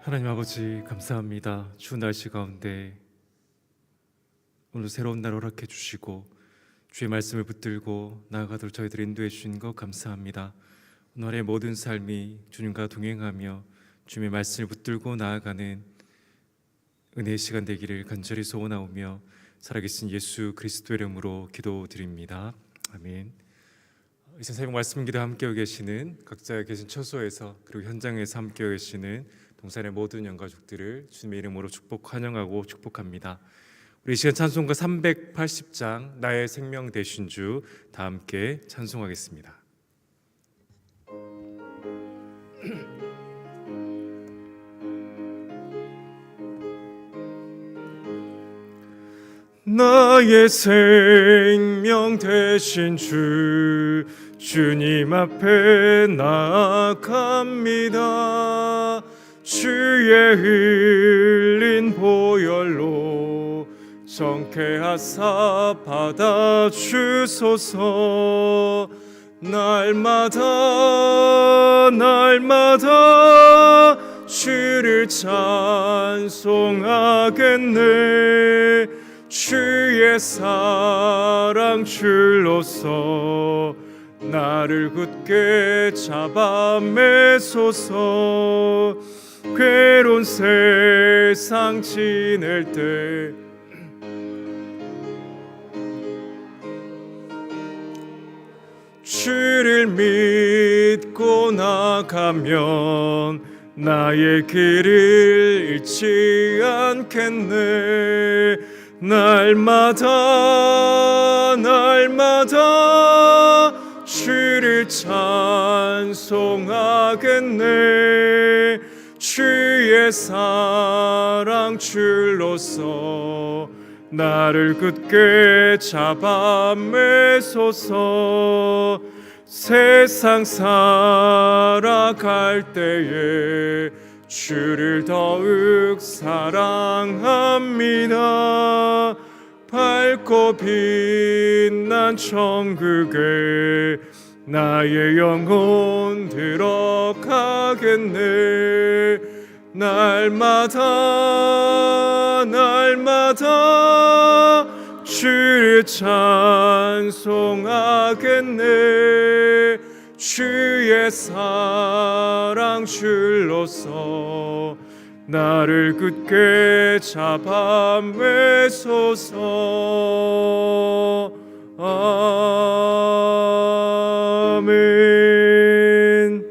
하나님 아버지 감사합니다. 추운 날씨 가운데 오늘 새로운 날 허락해 주시고 주의 말씀을 붙들고 나아가도록 저희들 인도해 주신 것 감사합니다. 오늘의 모든 삶이 주님과 동행하며 주님의 말씀을 붙들고 나아가는 은혜의 시간 되기를 간절히 소원하오며 살아계신 예수 그리스도의 이름으로 기도드립니다. 아멘. 이 새벽 말씀 기도 함께하고 계시는 각자 계신 처소에서 그리고 현장에서 함께하고 계시는 동산의 모든 영가족들을 주님의 이름으로 환영하고 축복합니다. 우리 이 시간 찬송가 380장 나의 생명 되신 주 다 함께 찬송하겠습니다. 나의 생명 되신 주 주님 앞에 나아갑니다. 주의 흘린 보혈로 정케하사 받아주소서. 날마다 주를 찬송하겠네. 주의 사랑 줄로서 나를 굳게 잡아 매소서. 괴로운 세상 지낼 때 주를 믿고 나가면 나의 길을 잃지 않겠네. 날마다 주를 찬송하겠네. 주의 사랑 줄로서 나를 굳게 잡아 매소서. 세상 살아갈 때에 주를 더욱 사랑합니다. 밝고 빛난 천국에 나의 영혼 들어가겠네. 날마다 주를 찬송하겠네. 주의 사랑 줄로서 나를 굳게 잡아 매소서. 아멘.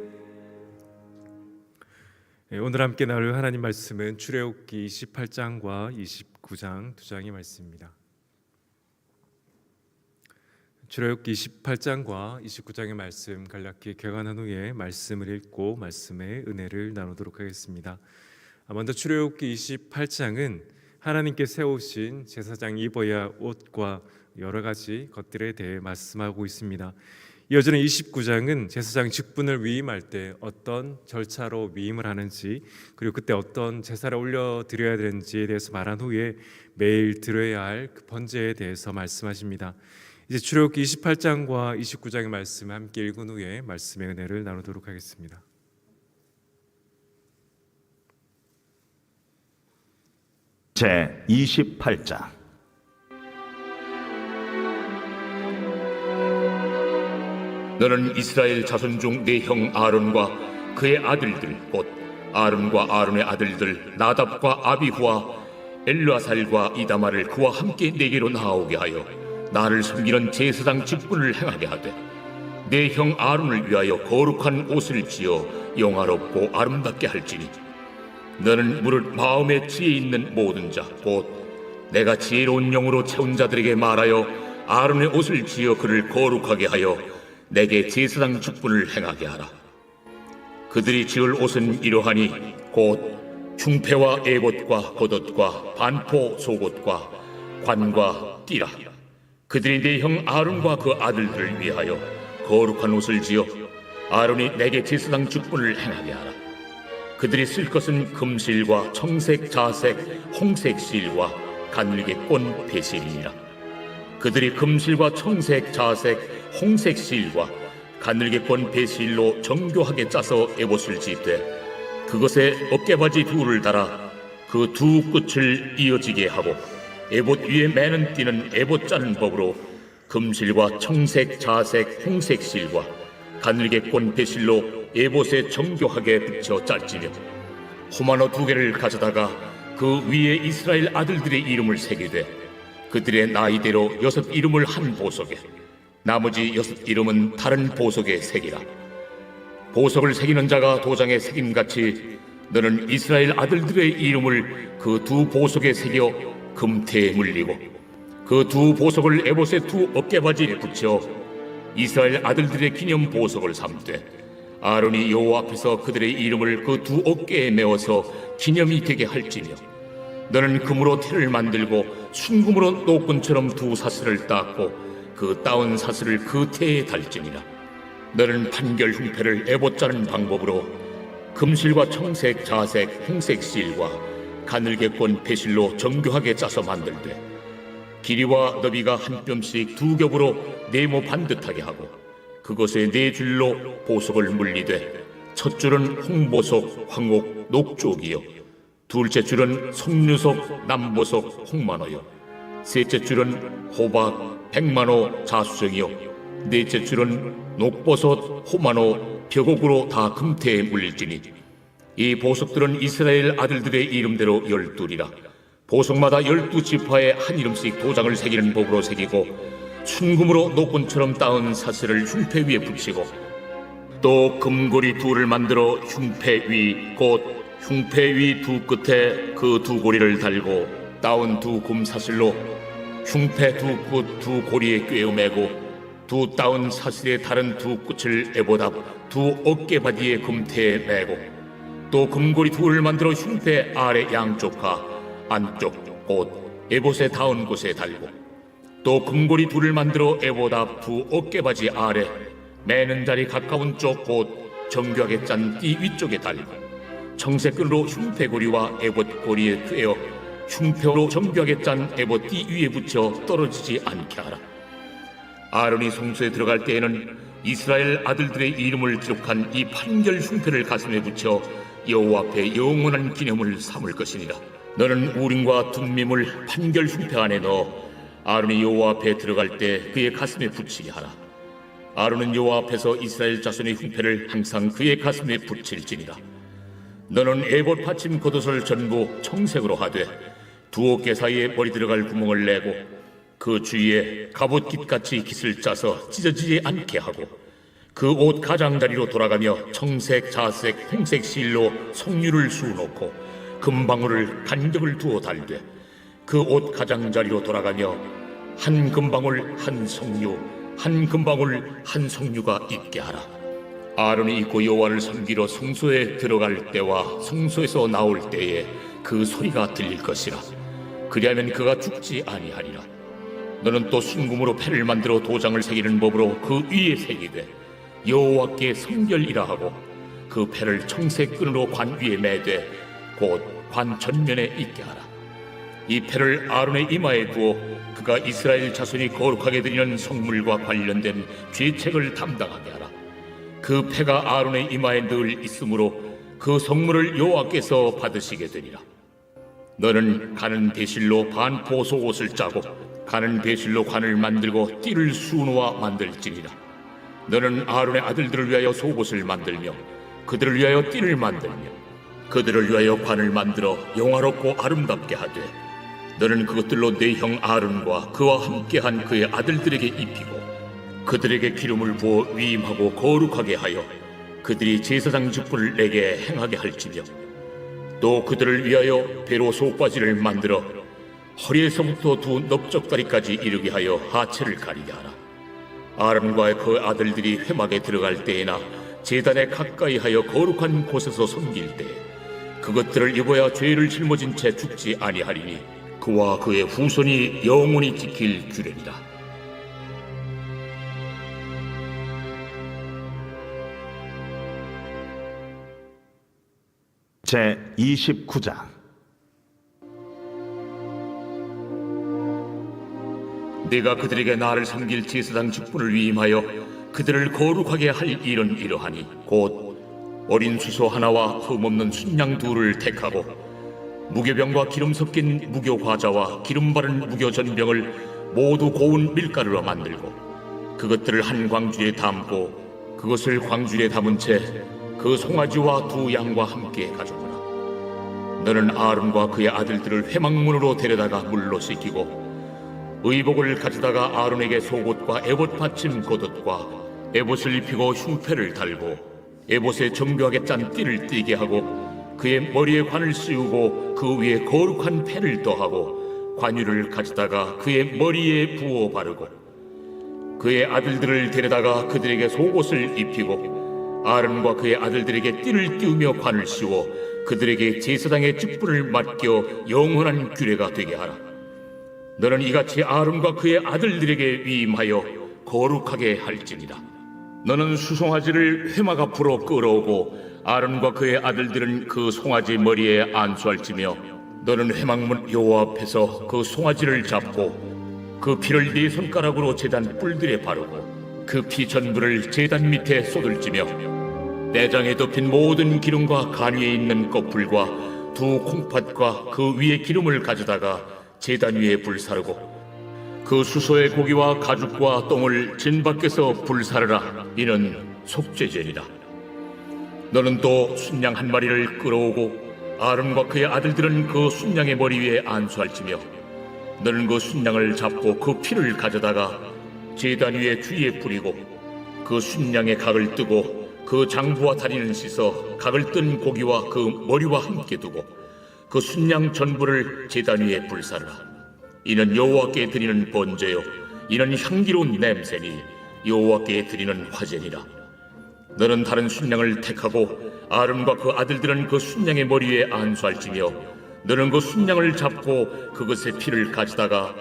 오늘 함께 나눌 하나님 말씀은 출애굽기 28장과 29장 두 장의 말씀입니다. 출애굽기 28장과 29장의 말씀 간략히 개관한 후에 말씀을 읽고 말씀의 은혜를 나누도록 하겠습니다. 먼저 출애굽기 28장은 하나님께 세우신 제사장이 입어야 옷과 여러 가지 것들에 대해 말씀하고 있습니다. 이어지는 29장은 제사장 직분을 위임할 때 어떤 절차로 위임을 하는지, 그리고 그때 어떤 제사를 올려드려야 되는지에 대해서 말한 후에 매일 드려야 할 그 번제에 대해서 말씀하십니다. 이제 출애굽기 28장과 29장의 말씀 함께 읽은 후에 말씀의 은혜를 나누도록 하겠습니다. 제 28장. 너는 이스라엘 자손 중 네 형 아론과 그의 아들들 곧 아론과 아론의 아들들 나답과 아비후와 엘르아살과 이다말을 그와 함께 내게로 나오게 하여 나를 섬기는 제사장 직분을 행하게 하되 네 형 아론을 위하여 거룩한 옷을 지어 영화롭고 아름답게 할지니 너는 무릇 마음에 지혜 있는 모든 자 곧 내가 지혜로운 영으로 채운 자들에게 말하여 아론의 옷을 지어 그를 거룩하게 하여 내게 제사장 직분을 행하게 하라. 그들이 지을 옷은 이러하니 곧 중패와 에봇과 겉옷과 반포 속옷과 관과 띠라. 그들이 네 형 아론과 그 아들들을 위하여 거룩한 옷을 지어 아론이 내게 제사장 직분을 행하게 하라. 그들이 쓸 것은 금실과 청색, 자색, 홍색 실과 가늘게 꼰 배실이니라. 그들이 금실과 청색, 자색, 홍색 실과 가늘게 꼰 배실로 정교하게 짜서 에봇을 짓되 그것에 어깨바지 둘을 달아 그 두 끝을 이어지게 하고 에봇 위에 매는 띠는 에봇 짜는 법으로 금실과 청색, 자색, 홍색 실과 가늘게 꼰 배실로 에봇에 정교하게 붙여 짤지며 호마노 2개를 가져다가 그 위에 이스라엘 아들들의 이름을 새기되 그들의 나이대로 6 이름을 한 보석에 나머지 6 이름은 다른 보석에 새기라. 보석을 새기는 자가 도장에 새김같이 너는 이스라엘 아들들의 이름을 그 두 보석에 새겨 금태에 물리고 그 두 보석을 에봇의 두 어깨바지에 붙여 이스라엘 아들들의 기념 보석을 삼되 아론이 여호와 앞에서 그들의 이름을 그 두 어깨에 메어서 기념이 되게 할지며 너는 금으로 태를 만들고 순금으로 노끈처럼 두 사슬을 닦고 그 따온 사슬을 그 태에 달지니라. 너는 판결 흉패를 에봇 짜는 방법으로 금실과 청색, 자색, 홍색 실과 가늘게 꼰 배실로 정교하게 짜서 만들되 길이와 너비가 한 뼘씩 2겹으로 네모 반듯하게 하고 그것에 4줄로 보석을 물리되 첫 줄은 홍보석, 황옥, 녹쪽이요 둘째 줄은 석류석, 남보석, 홍만호요 셋째 줄은 호박, 백만호, 자수정이요 넷째 줄은 녹버섯, 호만호, 벽옥으로 다 금태에 물릴지니 이 보석들은 이스라엘 아들들의 이름대로 12이라. 보석마다 12지파에 한 이름씩 도장을 새기는 법으로 새기고 순금으로 노끈처럼 따은 사슬을 흉패 위에 붙이고 또 금고리 2를 만들어 흉패 위 곧 흉패 위 두 끝에 그 두 고리를 달고 따온 두 금사슬로 흉패 두 끝 두 고리에 꿰어매고 두 따온 사슬의 다른 두 끝을 에봇 앞 두 어깨바디의 금태에 매고 또 금고리 2를 만들어 흉패 아래 양쪽과 안쪽 곧 에봇에 닿은 곳에 달고 또 금고리 2를 만들어 에봇 앞 두 어깨바지 아래 매는 자리 가까운 쪽 곧 정교하게 짠 띠 위쪽에 달고 청색끈으로 흉패고리와 에봇 고리에 꿰어 흉패로 정교하게 짠 에봇 띠 위에 붙여 떨어지지 않게 하라. 아론이 성소에 들어갈 때에는 이스라엘 아들들의 이름을 기록한 이 판결 흉패를 가슴에 붙여 여호와 앞에 영원한 기념을 삼을 것이니라. 너는 우림과 둠밈을 판결 흉패 안에 넣어 아론이 여호와 앞에 들어갈 때 그의 가슴에 붙이게 하라. 아론은 여호와 앞에서 이스라엘 자손의 흉패를 항상 그의 가슴에 붙일지니라. 너는 에봇 받침 겉옷을 전부 청색으로 하되 두 어깨 사이에 머리 들어갈 구멍을 내고 그 주위에 갑옷깃같이 깃을 짜서 찢어지지 않게 하고 그 옷 가장자리로 돌아가며 청색, 자색, 홍색 실로 석류를 수놓고 금방울을 간격을 두어 달되 그 옷 가장자리로 돌아가며 한 금방울 한 석류 한 금방울 한 석류가 있게 하라. 아론이 입고 여호와를 섬기러 성소에 들어갈 때와 성소에서 나올 때에 그 소리가 들릴 것이라. 그리하면 그가 죽지 아니하리라. 너는 또 순금으로 패를 만들어 도장을 새기는 법으로 그 위에 새기되 여호와께 성결이라 하고 그 패를 청색 끈으로 관 위에 매되 곧 관 전면에 있게 하라. 이 패를 아론의 이마에 두어 그가 이스라엘 자손이 거룩하게 드리는 성물과 관련된 죄책을 담당하게 하라. 그 패가 아론의 이마에 늘 있으므로 그 성물을 여호와께서 받으시게 되리라. 너는 가는 배실로 반 보소 옷을 짜고 가는 배실로 관을 만들고 띠를 수놓아 만들지니라. 너는 아론의 아들들을 위하여 속옷을 만들며 그들을 위하여 띠를 만들며 그들을 위하여 관을 만들어 영화롭고 아름답게 하되 너는 그것들로 네 형 아론과 그와 함께한 그의 아들들에게 입히고 그들에게 기름을 부어 위임하고 거룩하게 하여 그들이 제사장 직분을 내게 행하게 할지며 또 그들을 위하여 배로 속바지를 만들어 허리에서부터 두 넓적다리까지 이르게 하여 하체를 가리게 하라. 아론과 그 아들들이 회막에 들어갈 때에나 제단에 가까이 하여 거룩한 곳에서 섬길 때 그것들을 입어야 죄를 짊어진 채 죽지 아니하리니 그와 그의 후손이 영원히 지킬 규례니라. 제 29장 내가 그들에게 나를 섬길 제사장 직분을 위임하여 그들을 거룩하게 할 일은 이러하니 곧 어린 수소 하나와 흠없는 순양 둘을 택하고 무교병과 기름 섞인 무교 과자와 기름 바른 무교 전병을 모두 고운 밀가루로 만들고 그것들을 한 광주리에 담고 그것을 광주리에 담은 채 그 송아지와 두 양과 함께 가져오라. 너는 아론과 그의 아들들을 회막문으로 데려다가 물로 씻기고 의복을 가져다가 아론에게 속옷과 에봇 받침 겉옷과 에봇을 입히고 흉패를 달고 에봇에 정교하게 짠 띠를 띠게 하고 그의 머리에 관을 씌우고 그 위에 거룩한 패를 더하고 관유를 가져다가 그의 머리에 부어 바르고 그의 아들들을 데려다가 그들에게 속옷을 입히고 아론과 그의 아들들에게 띠를 띄우며 관을 씌워 그들에게 제사장의 직분을 맡겨 영원한 규례가 되게 하라. 너는 이같이 아론과 그의 아들들에게 위임하여 거룩하게 할지니라. 너는 수송아지를 회막 앞으로 끌어오고 아론과 그의 아들들은 그 송아지 머리에 안수할지며 너는 회막문 여호와 앞에서 그 송아지를 잡고 그 피를 네 손가락으로 제단 뿔들에 바르고 그 피 전부를 제단 밑에 쏟을지며 내장에 덮인 모든 기름과 간 위에 있는 꺼풀과 두 콩팥과 그 위에 기름을 가져다가 제단 위에 불사르고 그 수소의 고기와 가죽과 똥을 진 밖에서 불사르라. 이는 속죄제니라. 너는 또 순양 한 마리를 끌어오고 아론과 그의 아들들은 그 순양의 머리 위에 안수할지며 너는 그 순양을 잡고 그 피를 가져다가 제단 위에 주위에 뿌리고 그 순양의 각을 뜨고 그 장부와 다리는 씻어 각을 뜬 고기와 그 머리와 함께 두고 그 순양 전부를 제단 위에 불사르라. 이는 여호와께 드리는 번제요 이는 향기로운 냄새니 여호와께 드리는 화제니라. 너는 다른 순양을 택하고 아론과 그 아들들은 그 순양의 머리 위에 안수할지며 너는 그 순양을 잡고 그것의 피를 가져다가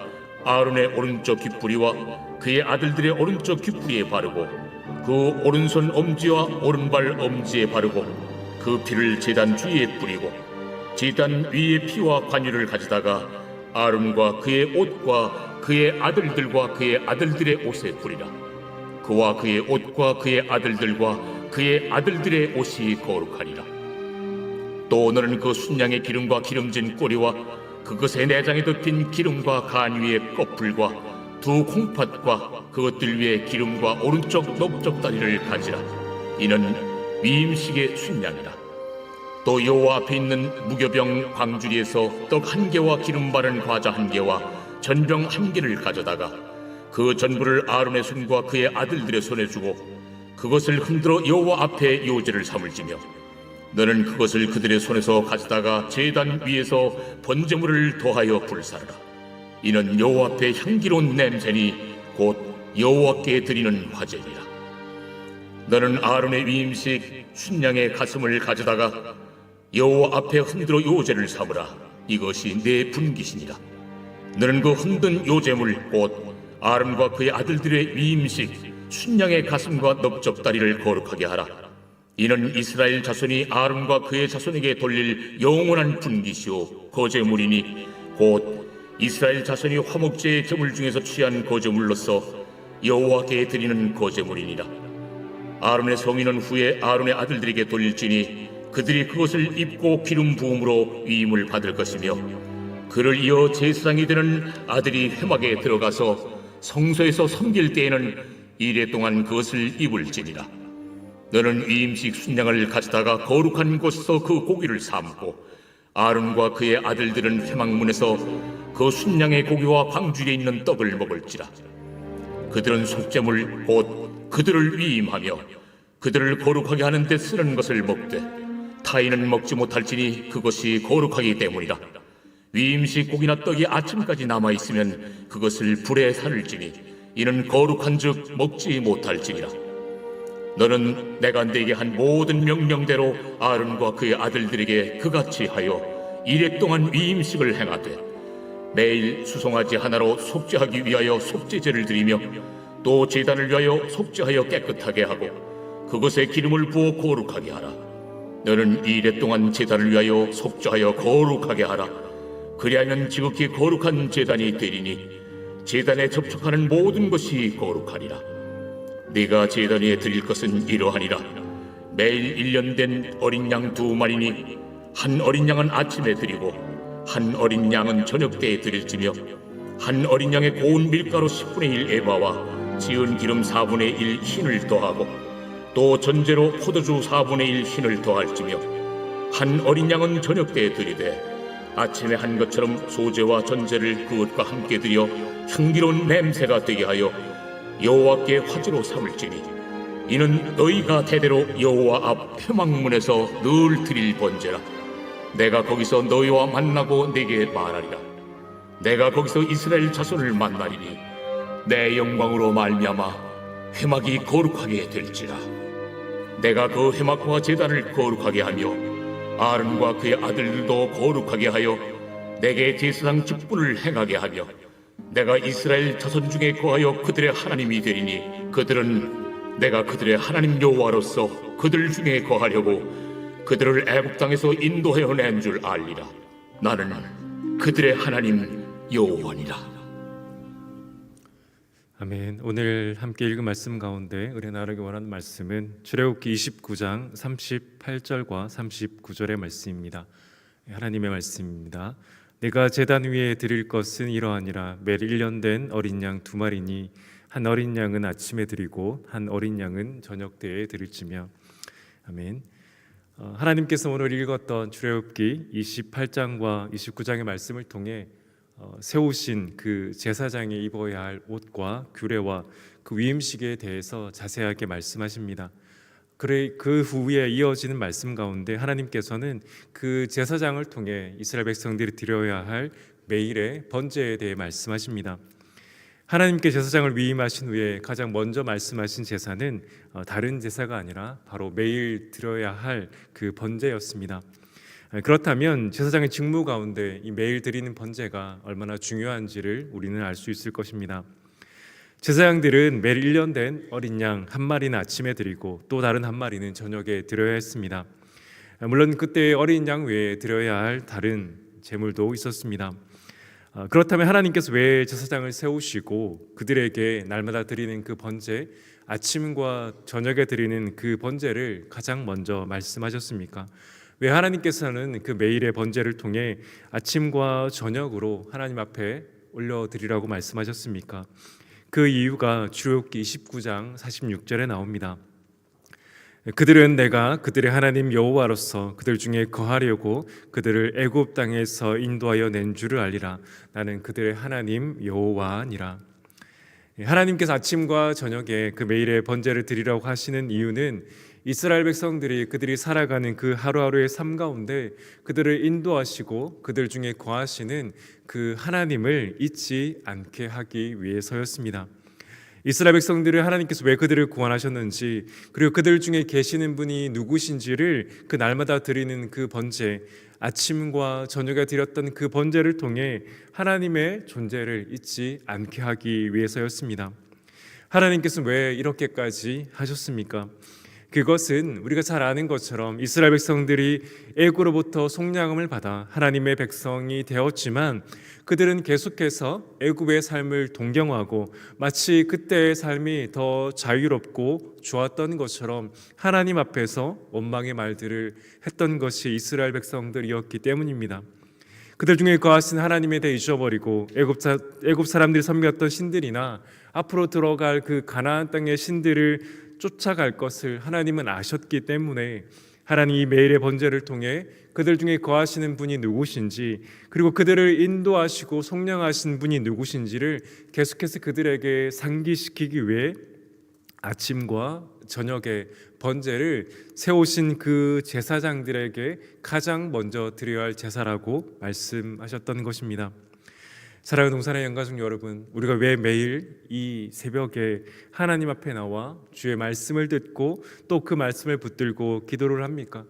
아론의 오른쪽 귓뿌리와 그의 아들들의 오른쪽 귓뿌리에 바르고 그 오른손 엄지와 오른발 엄지에 바르고 그 피를 제단 주위에 뿌리고 제단 위에 피와 관유를 가져다가 아론과 그의 옷과 그의 아들들과 그의 아들들의 옷에 뿌리라. 그와 그의 옷과 그의 아들들과 그의 아들들의 옷이 거룩하리라. 또 너는 그 순양의 기름과 기름진 꼬리와 그것의 내장에 덮인 기름과 간 위에 꺼풀과 두 콩팥과 그것들 위에 기름과 오른쪽 넓적 다리를 가지라. 이는 위임식의 순양이라. 또 여호와 앞에 있는 무교병 광주리에서 떡 한 개와 기름 바른 과자 한 개와 전병 한 개를 가져다가 그 전부를 아론의 손과 그의 아들들의 손에 주고 그것을 흔들어 여호와 앞에 요제를 삼을지며 너는 그것을 그들의 손에서 가져다가 제단 위에서 번제물을 더하여 불사르라. 이는 여호와 앞에 향기로운 냄새니 곧 여호와께 드리는 화제니라. 너는 아론의 위임식 순양의 가슴을 가져다가 여호와 앞에 흔들어 요제를 삼으라. 이것이 내 분깃이니라. 너는 그 흔든 요제물 곧 아론과 그의 아들들의 위임식 순양의 가슴과 넓적다리를 거룩하게 하라. 이는 이스라엘 자손이 아론과 그의 자손에게 돌릴 영원한 분깃이요 거제물이니 곧 이스라엘 자손이 화목제의 제물 중에서 취한 거제물로서 여호와께 드리는 거제물이니라. 아론의 성인은 후에 아론의 아들들에게 돌릴지니 그들이 그것을 입고 기름 부음으로 위임을 받을 것이며 그를 이어 제사장이 되는 아들이 회막에 들어가서 성소에서 섬길 때에는 이레 동안 그것을 입을지니라. 너는 위임식 순양을 가져다가 거룩한 곳에서 그 고기를 삶고 아론과 그의 아들들은 회막문에서 그 순양의 고기와 광주리에 있는 떡을 먹을지라. 그들은 속죄물 곧 그들을 위임하며 그들을 거룩하게 하는 데 쓰는 것을 먹되 타인은 먹지 못할지니 그것이 거룩하기 때문이라. 위임식 고기나 떡이 아침까지 남아있으면 그것을 불에 살을지니 이는 거룩한즉 먹지 못할지니라. 너는 내가 네게 한 모든 명령대로 아론과 그의 아들들에게 그같이 하여 이레 동안 위임식을 행하되 매일 수송아지 하나로 속죄하기 위하여 속죄제를 드리며 또 제단을 위하여 속죄하여 깨끗하게 하고 그것에 기름을 부어 거룩하게 하라. 너는 이레 동안 제단을 위하여 속죄하여 거룩하게 하라. 그리하면 지극히 거룩한 제단이 되리니 제단에 접촉하는 모든 것이 거룩하리라. 네가 제단 위에 드릴 것은 이러하니라. 매일 1년 된 어린 양 2마리니 한 어린 양은 아침에 드리고 한 어린 양은 저녁 때에 드릴지며 한 어린 양의 고운 밀가루 10분의 1 에바와 지은 기름 4분의 1 흰을 더하고 또 전제로 포도주 4분의 1 흰을 더할지며 한 어린 양은 저녁 때에 드리되 아침에 한 것처럼 소제와 전제를 그것과 함께 드려 향기로운 냄새가 되게 하여 여호와께 화제로 삼을지니 이는 너희가 대대로 여호와 앞 회막문에서 늘 드릴 번제라. 내가 거기서 너희와 만나고 내게 말하리라. 내가 거기서 이스라엘 자손을 만나리니 내 영광으로 말미암아 회막이 거룩하게 될지라. 내가 그 회막과 제단을 거룩하게 하며 아론과 그의 아들들도 거룩하게 하여 내게 제사장 직분을 행하게 하며 내가 이스라엘 자손 중에 거하여 그들의 하나님이 되리니 그들은 내가 그들의 하나님 여호와로서 그들 중에 거하려고 그들을 애굽 땅에서 인도하여 낸 줄 알리라. 나는 그들의 하나님 여호와니라. 아멘. 오늘 함께 읽은 말씀 가운데 은혜 나누기 원하는 말씀은 출애굽기 29장 38절과 39절의 말씀입니다. 하나님의 말씀입니다. 내가 제단 위에 드릴 것은 이러하니라. 매일 1년 된 어린 양 2마리니 한 어린 양은 아침에 드리고 한 어린 양은 저녁 때에 드릴지며. 아멘. 하나님께서 오늘 읽었던 출애굽기 28장과 29장의 말씀을 통해 세우신 그 제사장이 입어야 할 옷과 규례와 그 위임식에 대해서 자세하게 말씀하십니다. 그 후에 이어지는 말씀 가운데 하나님께서는 그 제사장을 통해 이스라엘 백성들이 드려야 할 매일의 번제에 대해 말씀하십니다. 하나님께 제사장을 위임하신 후에 가장 먼저 말씀하신 제사는 다른 제사가 아니라 바로 매일 드려야 할 그 번제였습니다. 그렇다면 제사장의 직무 가운데 이 매일 드리는 번제가 얼마나 중요한지를 우리는 알 수 있을 것입니다. 제사장들은 매일 1년 된 어린 양 한 마리는 아침에 드리고 또 다른 한 마리는 저녁에 드려야 했습니다. 물론 그때 어린 양 외에 드려야 할 다른 제물도 있었습니다. 그렇다면 하나님께서 왜 제사장을 세우시고 그들에게 날마다 드리는 그 번제, 아침과 저녁에 드리는 그 번제를 가장 먼저 말씀하셨습니까? 왜 하나님께서는 그 매일의 번제를 통해 아침과 저녁으로 하나님 앞에 올려드리라고 말씀하셨습니까? 그 이유가 출애굽기 29장 46절에 나옵니다. 그들은 내가 그들의 하나님 여호와로서 그들 중에 거하려고 그들을 애굽 땅에서 인도하여 낸 줄을 알리라. 나는 그들의 하나님 여호와니라. 하나님께서 아침과 저녁에 그 매일의 번제를 드리라고 하시는 이유는 이스라엘 백성들이 그들이 살아가는 그 하루하루의 삶 가운데 그들을 인도하시고 그들 중에 거하시는 그 하나님을 잊지 않게 하기 위해서였습니다. 이스라엘 백성들을 하나님께서 왜 그들을 구원하셨는지, 그리고 그들 중에 계시는 분이 누구신지를 그 날마다 드리는 그 번제, 아침과 저녁에 드렸던 그 번제를 통해 하나님의 존재를 잊지 않게 하기 위해서였습니다. 하나님께서 왜 이렇게까지 하셨습니까? 그것은 우리가 잘 아는 것처럼 이스라엘 백성들이 애굽으로부터 속량함을 받아 하나님의 백성이 되었지만 그들은 계속해서 애굽의 삶을 동경하고 마치 그때의 삶이 더 자유롭고 좋았던 것처럼 하나님 앞에서 원망의 말들을 했던 것이 이스라엘 백성들이었기 때문입니다. 그들 중에 거하신 하나님에 대해 잊어버리고 애굽 사람들이 섬겼던 신들이나 앞으로 들어갈 그 가나안 땅의 신들을 쫓아갈 것을 하나님은 아셨기 때문에 하나님이 매일의 번제를 통해 그들 중에 거하시는 분이 누구신지, 그리고 그들을 인도하시고 속량하신 분이 누구신지를 계속해서 그들에게 상기시키기 위해 아침과 저녁에 번제를 세우신 그 제사장들에게 가장 먼저 드려야 할 제사라고 말씀하셨던 것입니다. 사랑하는 동산의 영가족 여러분, 우리가 왜 매일 이 새벽에 하나님 앞에 나와 주의 말씀을 듣고 또 그 말씀을 붙들고 기도를 합니까?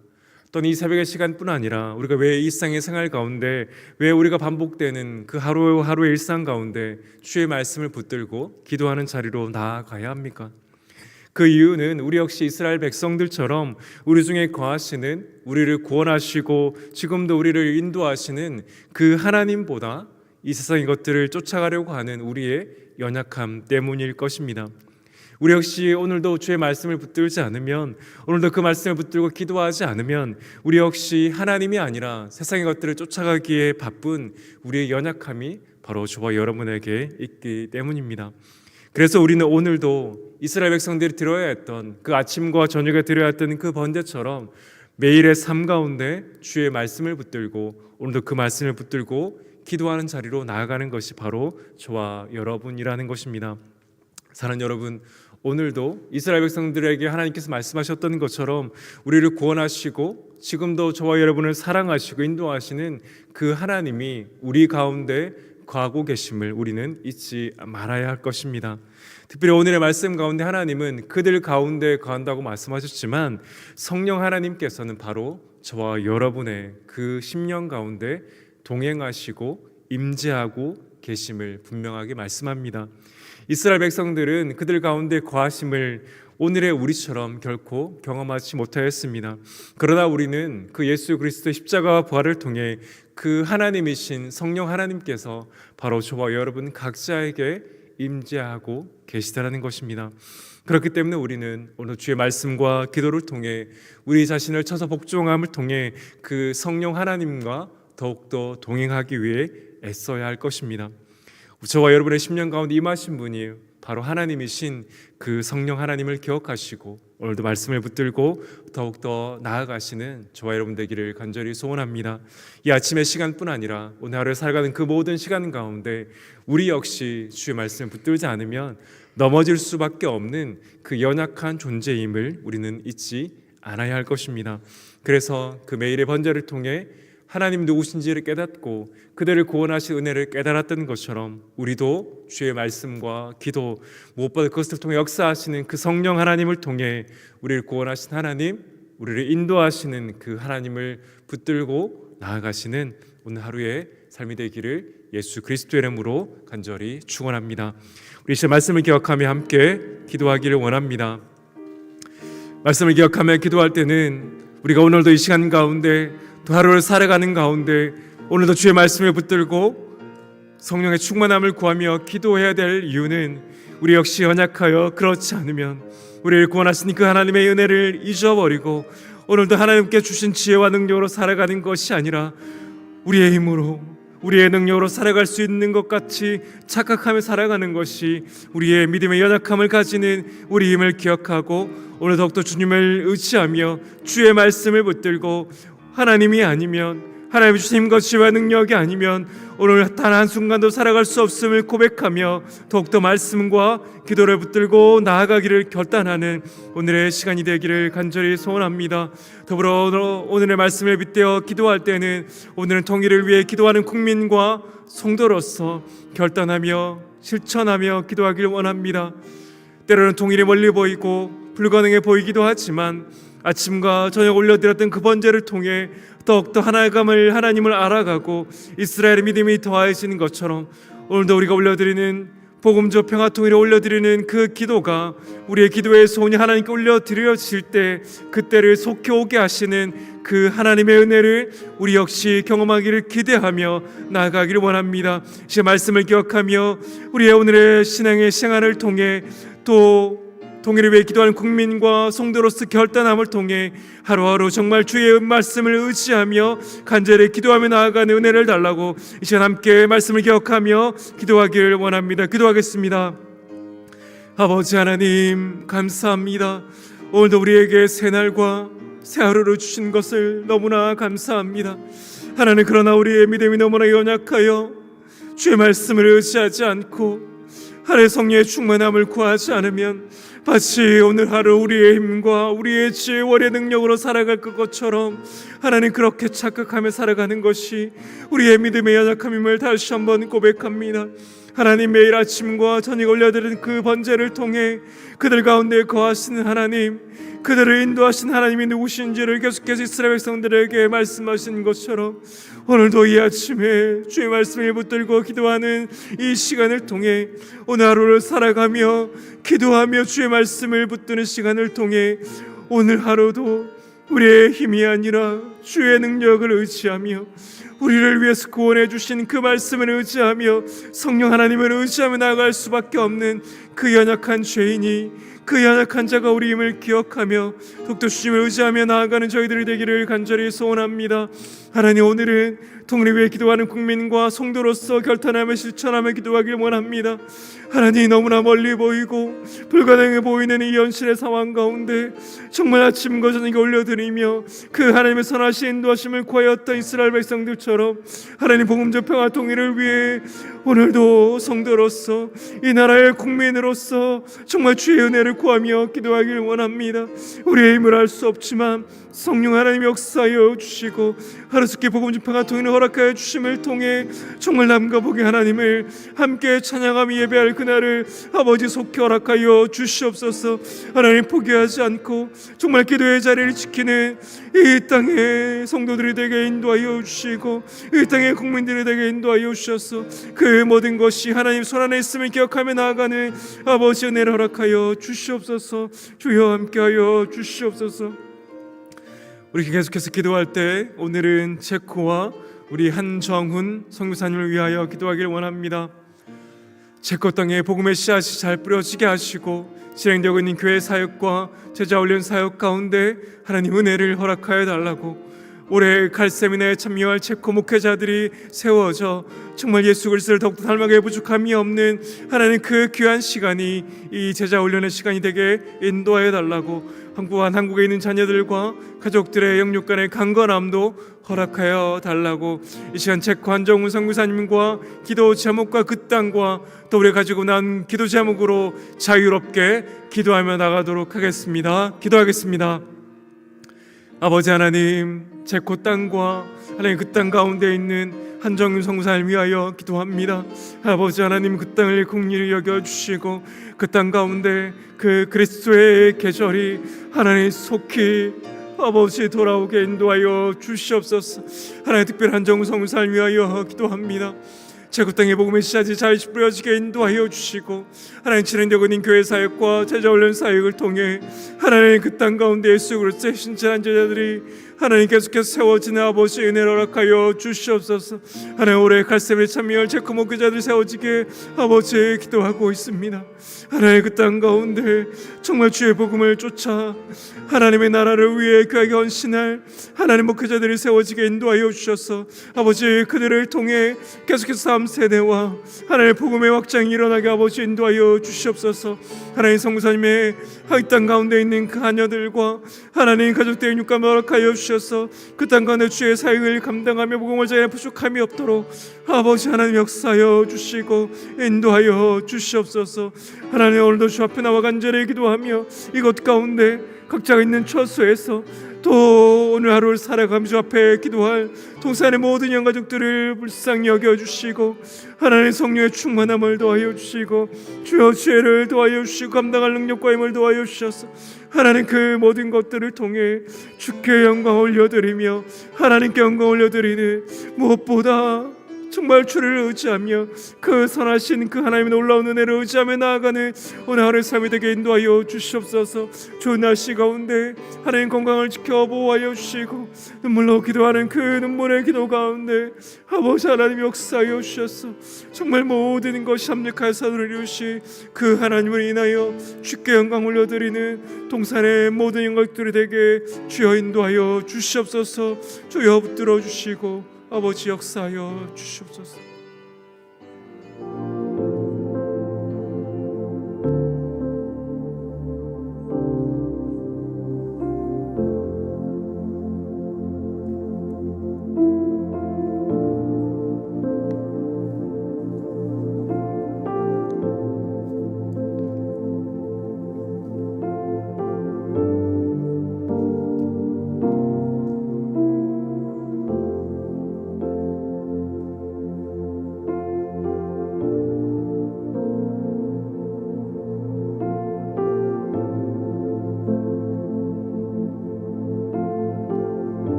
또는 이 새벽의 시간뿐 아니라 우리가 왜 일상의 생활 가운데, 왜 우리가 반복되는 그 하루하루의 일상 가운데 주의 말씀을 붙들고 기도하는 자리로 나아가야 합니까? 그 이유는 우리 역시 이스라엘 백성들처럼 우리 중에 거하시는, 우리를 구원하시고 지금도 우리를 인도하시는 그 하나님보다 이 세상의 것들을 쫓아가려고 하는 우리의 연약함 때문일 것입니다. 우리 역시 오늘도 주의 말씀을 붙들지 않으면, 오늘도 그 말씀을 붙들고 기도하지 않으면 우리 역시 하나님이 아니라 세상의 것들을 쫓아가기에 바쁜 우리의 연약함이 바로 저와 여러분에게 있기 때문입니다. 그래서 우리는 오늘도 이스라엘 백성들이 드려야 했던 그 아침과 저녁에 드려야 했던 그 번제처럼 매일의 삶 가운데 주의 말씀을 붙들고 오늘도 그 말씀을 붙들고 기도하는 자리로 나아가는 것이 바로 저와 여러분이라는 것입니다. 사랑하는 여러분, 오늘도 이스라엘 백성들에게 하나님께서 말씀하셨던 것처럼 우리를 구원하시고 지금도 저와 여러분을 사랑하시고 인도하시는 그 하나님이 우리 가운데 거하고 계심을 우리는 잊지 말아야 할 것입니다. 특별히 오늘의 말씀 가운데 하나님은 그들 가운데 거한다고 말씀하셨지만 성령 하나님께서는 바로 저와 여러분의 그 심령 가운데 동행하시고 임재하고 계심을 분명하게 말씀합니다. 이스라엘 백성들은 그들 가운데 거하심을 오늘의 우리처럼 결코 경험하지 못하였습니다. 그러나 우리는 그 예수 그리스도의 십자가와 부활을 통해 그 하나님이신 성령 하나님께서 바로 저와 여러분 각자에게 임재하고 계시다라는 것입니다. 그렇기 때문에 우리는 오늘 주의 말씀과 기도를 통해 우리 자신을 쳐서 복종함을 통해 그 성령 하나님과 더욱더 동행하기 위해 애써야 할 것입니다. 저와 여러분의 심령 가운데 임하신 분이 바로 하나님이신 그 성령 하나님을 기억하시고 오늘도 말씀을 붙들고 더욱더 나아가시는 저와 여러분 되기를 간절히 소원합니다. 이 아침의 시간뿐 아니라 오늘 하루에 살아가는 그 모든 시간 가운데 우리 역시 주의 말씀을 붙들지 않으면 넘어질 수밖에 없는 그 연약한 존재임을 우리는 잊지 않아야 할 것입니다. 그래서 그 매일의 번제를 통해 하나님 누구신지를 깨닫고 그들을 구원하신 은혜를 깨달았던 것처럼 우리도 주의 말씀과 기도, 무엇보다 그것을 통해 역사하시는 그 성령 하나님을 통해 우리를 구원하신 하나님, 우리를 인도하시는 그 하나님을 붙들고 나아가시는 오늘 하루의 삶이 되기를 예수 그리스도의 이름으로 간절히 축원합니다. 우리 이 말씀을 기억하며 함께 기도하기를 원합니다. 말씀을 기억하며 기도할 때는 우리가 오늘도 이 시간 가운데 또 하루를 살아가는 가운데 오늘도 주의 말씀을 붙들고 성령의 충만함을 구하며 기도해야 될 이유는 우리 역시 연약하여 그렇지 않으면 우리를 구원하신 그 하나님의 은혜를 잊어버리고 오늘도 하나님께 주신 지혜와 능력으로 살아가는 것이 아니라 우리의 힘으로 우리의 능력으로 살아갈 수 있는 것 같이 착각하며 살아가는 것이 우리의 믿음의 연약함을 가지는 우리 힘을 기억하고 오늘 더욱더 주님을 의지하며 주의 말씀을 붙들고 하나님이 아니면 하나님이 주신 힘과 지혜와 능력이 아니면 오늘 단 한순간도 살아갈 수 없음을 고백하며 더욱더 말씀과 기도를 붙들고 나아가기를 결단하는 오늘의 시간이 되기를 간절히 소원합니다. 더불어 오늘의 말씀을 빗대어 기도할 때는 오늘은 통일을 위해 기도하는 국민과 성도로서 결단하며 실천하며 기도하기를 원합니다. 때로는 통일이 멀리 보이고 불가능해 보이기도 하지만 아침과 저녁 올려드렸던 그 번제를 통해 더욱더 하나님을 알아가고 이스라엘의 믿음이 더해지는 것처럼 오늘도 우리가 올려드리는 복음조 평화통일에 올려드리는 그 기도가 우리의 기도의 소원이 하나님께 올려드려질 때 그때를 속히 오게 하시는 그 하나님의 은혜를 우리 역시 경험하기를 기대하며 나아가기를 원합니다. 이 말씀을 기억하며 우리의 오늘의 신앙의 생활을 통해 또 통일을 위해 기도하는 국민과 성도로서 결단함을 통해 하루하루 정말 주의 말씀을 의지하며 간절히 기도하며 나아가는 은혜를 달라고 이 시간 함께 말씀을 기억하며 기도하기를 원합니다. 기도하겠습니다. 아버지 하나님 감사합니다. 오늘도 우리에게 새날과 새 하루를 주신 것을 너무나 감사합니다. 하나님, 그러나 우리의 믿음이 너무나 연약하여 주의 말씀을 의지하지 않고 하나님의 성령의 충만함을 구하지 않으면 마치 오늘 하루 우리의 힘과 우리의 지혜와 우리의 능력으로 살아갈 것처럼 하나님 그렇게 착각하며 살아가는 것이 우리의 믿음의 연약함임을 다시 한번 고백합니다. 하나님, 매일 아침과 저녁 올려드리는 그 번제를 통해 그들 가운데 거하시는 하나님, 그들을 인도하신 하나님이 누구신지를 계속해서 이스라엘 백성들에게 말씀하신 것처럼 오늘도 이 아침에 주의 말씀을 붙들고 기도하는 이 시간을 통해 오늘 하루를 살아가며 기도하며 주의 말씀을 붙드는 시간을 통해 오늘 하루도 우리의 힘이 아니라 주의 능력을 의지하며 우리를 위해서 구원해 주신 그 말씀을 의지하며 성령 하나님을 의지하며 나아갈 수밖에 없는 그 연약한 죄인이, 그 연약한 자가 우리임을 기억하며 독도 주님을 의지하며 나아가는 저희들이 되기를 간절히 소원합니다. 하나님, 오늘은 통일을 위해 기도하는 국민과 성도로서 결단하며 실천하며 기도하길 원합니다. 하나님, 너무나 멀리 보이고 불가능해 보이는 이 현실의 상황 가운데 정말 아침과 저녁에 올려드리며 그 하나님의 선하신 인도하심을 구하였던 이스라엘 백성들처럼 하나님 복음적 평화 통일을 위해 오늘도 성도로서 이 나라의 국민으로서 정말 주의 은혜를 구하며 기도하길 원합니다. 우리의 힘을 알 수 없지만 성령 하나님 역사하여 주시고 하루속히 복음적 평화 통일을 허락하여 주심을 통해 정말 남과 복의 하나님을 함께 찬양하며 예배할 그날을 아버지 속히 허락하여 주시옵소서. 하나님, 포기하지 않고 정말 기도의 자리를 지키는 이 땅의 성도들이 되게 인도하여 주시고 이 땅의 국민들이 되게 인도하여 주셔서 그 모든 것이 하나님 손 안에 있음을 기억하며 나아가는 아버지 은혜를 허락하여 주시옵소서. 주여 함께하여 주시옵소서. 우리 계속해서 기도할 때 오늘은 체코와 우리 한정훈 선교사님을 위하여 기도하길 원합니다. 체코 땅에 복음의 씨앗이 잘 뿌려지게 하시고 진행되고 있는 교회 사역과 제자 훈련 사역 가운데 하나님 은혜를 허락하여 달라고, 올해 칼세미나에 참여할 체코 목회자들이 세워져 정말 예수 그리스도를 더욱더 닮아가게 부족함이 없는 하나님 그 귀한 시간이 이 제자 훈련의 시간이 되게 인도하여 달라고, 한국에 있는 자녀들과 가족들의 영육 간의 강건함도 허락하여 달라고, 이 시간 체코 한정훈 선교사님과 기도 제목과 그 땅과 또 우리 가지고 난 기도 제목으로 자유롭게 기도하며 나가도록 하겠습니다. 기도하겠습니다. 아버지 하나님, 체코 땅과 하나님 그 땅 가운데 있는 한정윤 선교사를 위하여 기도합니다. 아버지 하나님, 그 땅을 긍휼히 여겨주시고 그 땅 가운데 그 그리스도의 계절이 하나님 속히 아버지 돌아오게 인도하여 주시옵소서. 하나님, 특별히 한정윤 선교사를 위하여 기도합니다. 제국 땅의 복음의 씨앗이 잘 뿌려지게 인도하여 주시고 하나님 진행되고 있는 교회 사역과 제자 훈련 사역을 통해 하나님 그 땅 가운데 예수 그리스도의 신실한 제자들이 하나님 계속해서 세워지는 아버지 은혜를 허락하여 주시옵소서. 하나님, 올해 칼세미에 참여할 체코 목회자들이 세워지게 아버지 기도하고 있습니다. 하나님, 그 땅 가운데 정말 주의 복음을 쫓아 하나님의 나라를 위해 귀하게 헌신할 하나님 목회자들이 세워지게 인도하여 주셔서 아버지 그들을 통해 계속해서 3세대와 하나님의 복음의 확장이 일어나게 아버지 인도하여 주시옵소서. 하나님, 성부사님의 이 땅 가운데 있는 그 자녀들과 하나님 가족들의 육감을 허락하여 주셔서 그 땅 가운데 주의 사역을 감당하며 복음을 전해 부족함이 없도록 아버지 하나님 역사하여 주시고 인도하여 주시옵소서. 하나님, 오늘도 주 앞에 나와 간절히 기도하며 이곳 가운데 각자가 있는 처소에서 또 오늘 하루를 살아가며 주 앞에 기도할 동산의 모든 영가족들을 불쌍히 여겨주시고 하나님 성령의 충만함을 도와여 주시고 주여 죄를 도와여 주시고 감당할 능력과 힘을 도와여 주셔서 하나님 그 모든 것들을 통해 주께 영광 올려드리며 하나님께 영광 올려드리는 무엇보다 정말 주를 의지하며 그 선하신 그 하나님의 놀라운 은혜를 의지하며 나아가는 오늘 하루의 삶이 되게 인도하여 주시옵소서. 좋은 날씨 가운데 하나님 건강을 지켜 보호하여 주시고 눈물로 기도하는 그 눈물의 기도 가운데 아버지 하나님 역사하여 주셔서 정말 모든 것이 합력하여 사도를 이루시 그 하나님을 인하여 주께 영광 올려드리는 동산의 모든 영광들이 되게 주여 인도하여 주시옵소서. 주여 붙들어 주시고 아버지 역사하여 주시옵소서.